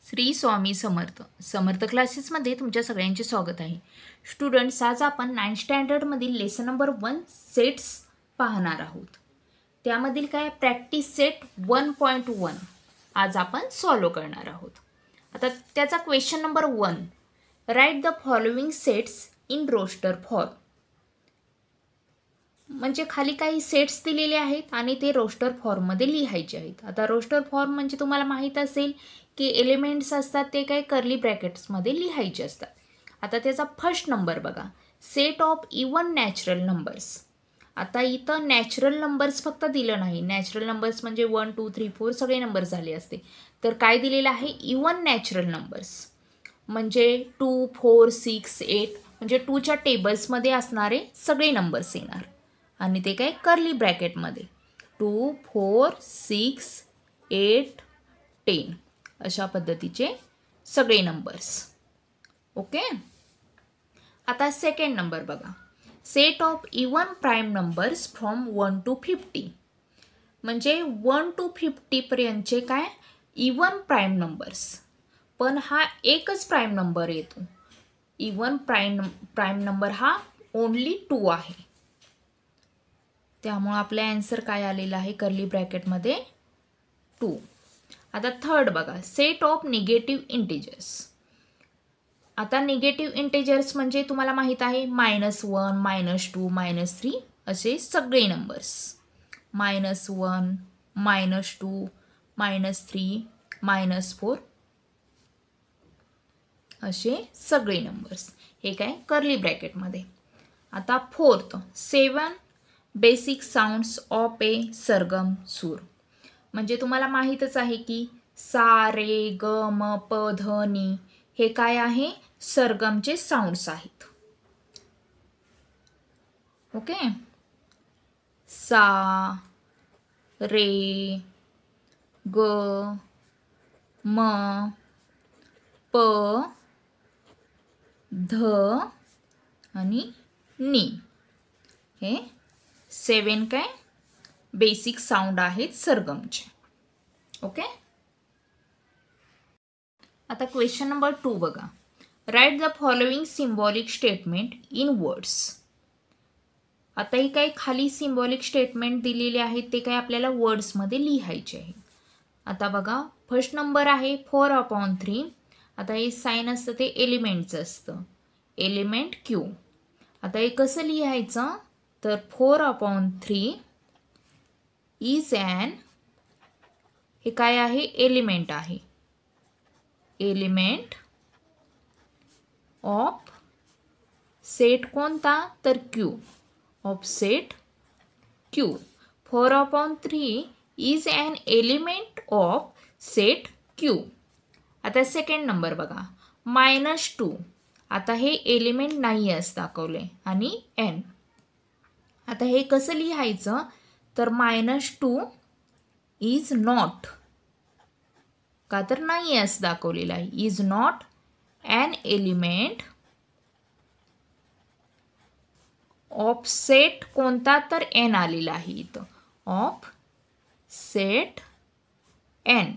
श्री स्वामी समर्थ समर्थ क्लासेसमध्ये तुमच्या सगळ्यांचे स्वागत आहे. स्टुडंट्स, आज आपण 9th स्टँडर्डमधील लेसन नंबर 1 सेट्स पाहणार आहोत. त्यामधील काय प्रॅक्टिस सेट 1.1 आज आपण सॉल्व करणार आहोत. आता त्याचा question number 1, write the following sets in roster form. म्हणजे खाली काही सेट्स दिलेले आहेत आणि ते रोस्टर फॉर्ममध्ये लिहायचे आहेत. आता रोस्टर फॉर्म म्हणजे तुम्हाला माहीत असेल की एलिमेंट्स असतात ते काही कर्ली ब्रॅकेट्समध्ये लिहायचे असतात. आता त्याचा फर्स्ट नंबर बघा, set of even natural numbers. आता इथं नॅचरल नंबर्स फक्त दिलं नाही. नॅचरल नंबर्स म्हणजे 1 2 3 4 सगळे नंबर झाले असते. तर काय दिलेलं आहे, इवन नॅचरल नंबर्स म्हणजे 2 4 6 8 म्हणजे 2च्या टेबल्समध्ये असणारे सगळे नंबर्स येणार आणि ते काय कर्ली ब्रॅकेटमध्ये 2 4 6 8 10 अशा पद्धतीचे सगळे नंबर्स. ओके. आता सेकंड नंबर बघा, set of even prime numbers from 1 to 50. म्हणजे 1 to 50 पर्यंतचे काय इवन प्राईम नंबर्स. पण हा एकच प्राईम नंबर येतो. इवन प्राईम नंबर हा ओनली 2 आहे. त्यामुळे आपला आन्सर काय आलेला आहे कर्ली ब्रॅकेटमध्ये 2. आता थर्ड बघा, सेट ऑफ निगेटिव्ह इंटिजर्स. आता निगेटिव्ह इंटिजर्स म्हणजे तुम्हाला माहीत आहे -1 -2 -3 असे सगळे नंबर्स. -1 -2 -3 -4 असे सगळे नंबर्स हे काय कर्ली ब्रॅकेटमध्ये. आता फोर्थ, 7 बेसिक साऊंड्स ऑफ ए सरगम सूर. म्हणजे तुम्हाला माहीतच आहे की सा रे ग म प ध नी हे काय आहे सरगमचे साऊंड्स आहेत. ओके. सा रे ग म प ध आणि नी हे 7 काय बेसिक साऊंड आहेत सरगमचे. ओके. आता क्वेश्चन नंबर 2 बघा, right the following symbolic statement in words. आता ही काही खाली सिम्बॉलिक स्टेटमेंट दिलेले आहेत ते काय आपल्याला वर्ड्समध्ये लिहायचे आहे. आता बघा, फर्स्ट नंबर आहे 4/3. आता हे साइन असतं ते एलिमेंटचं असतं, एलिमेंट क्यू. आता हे कसं लिहायचं तर 4/3 इज ॲन, हे काय आहे एलिमेंट आहे, एलिमेंट ऑफ सेट कोणता तर Q, of set Q. 4/3 is an element of set Q. आता सेकंड नंबर बघा, -2. आता हे एलिमेंट नाही असं दाखवले आणि n. आता हे कसं लिहायचं तर -2 इज नॉट, का तर नाही असं दाखवलेलं आहे, is not an element of set कोणता तर n आलेला आहे इथं, ऑफ सेट n.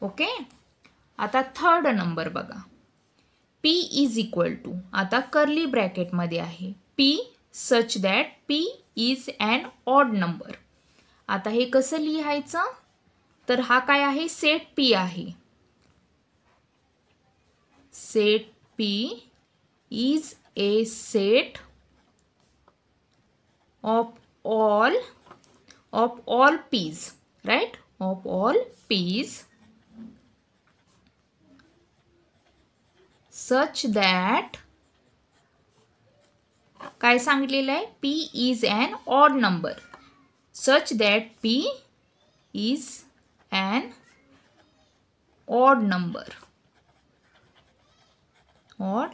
ओके. आता थर्ड नंबर बघा, p इज इक्वल टू, आता कर्ली ब्रॅकेटमध्ये आहे p such that p is an odd number. आता हे कसं लिहायचं तर हा काय आहे सेट p आहे, set p is a set of all p's, right, of all p's such that काय सांगितलेलं आहे p is an odd number, such that p is an odd number, odd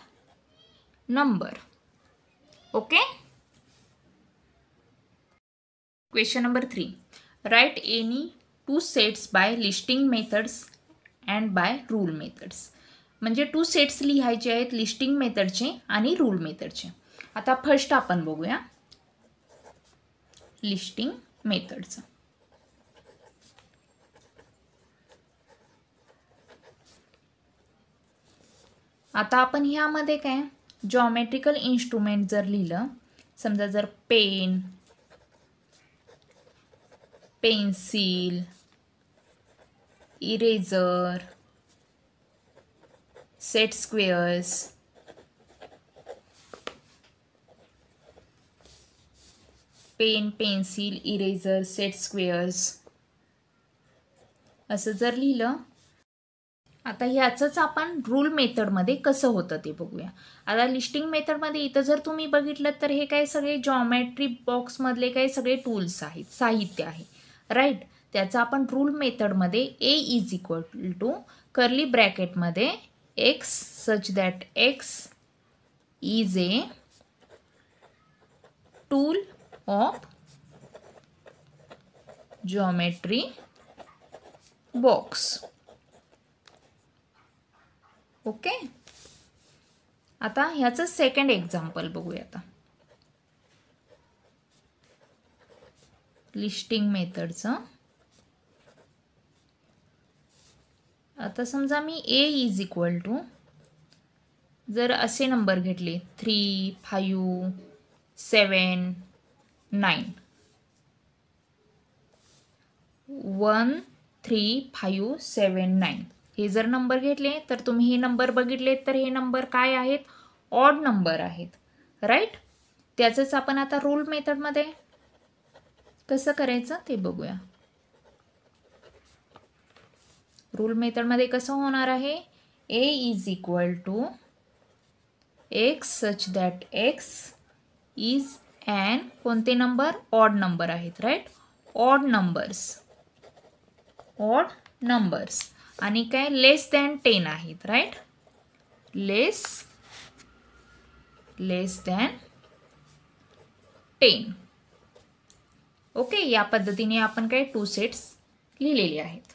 number. okay. Question number 3, write any 2 sets by listing methods and by rule methods. म्हणजे 2 sets लिहायचे आहेत listing मेथडचे आणि rule मेथडचे. आता फर्स्ट आपण बघूया listing मेथडचं. आता आपण ह्यामध्ये काय जॉमेट्रिकल इन्स्ट्रुमेंट जर लिहिलं, समजा जर pen, pencil, eraser, set squares, pen, pencil, eraser, set squares असं जर लिहिलं, आता ह्याचंच आपण रूल मेथडमध्ये कसं होतं ते बघूया. आता लिस्टिंग मेथडमध्ये इथं जर तुम्ही बघितलं तर हे काय सगळे जॉमेट्री बॉक्समधले काही सगळे टूल्स आहेत, साहित्य आहे, राईट. त्याचं आपण रूल मेथडमध्ये A is equal to curly ब्रॅकेटमध्ये x such that x is a tool of geometry box. Okay. आता ह्याचं सेकंड एक्झाम्पल बघूया. आता लिस्टिंग मेथडचं. आता समजा मी ए इज इक्वल टू जर असे नंबर घेतले 3, 5, 7, 9, 1, 3, 5, 7, 9 हे जर नंबर घेतले तर तुम्ही हे नंबर बघितले तर हे नंबर काय आहेत, ऑड नंबर आहेत, राईट. त्याचंच आपण आता रूल मेथडमध्ये कसं करायचं ते बघूया. रूल मेथडमध्ये कसं होणार आहे, A is equal to x such that x is an कोणते नंबर, ऑड नंबर आहेत, राईट. ऑड नंबर्स आणि काय लेस दॅन 10 आहेत, राईट. लेस दॅन 10. ओके. या पद्धतीने आपण काय 2 सेट्स लिहिलेले आहेत.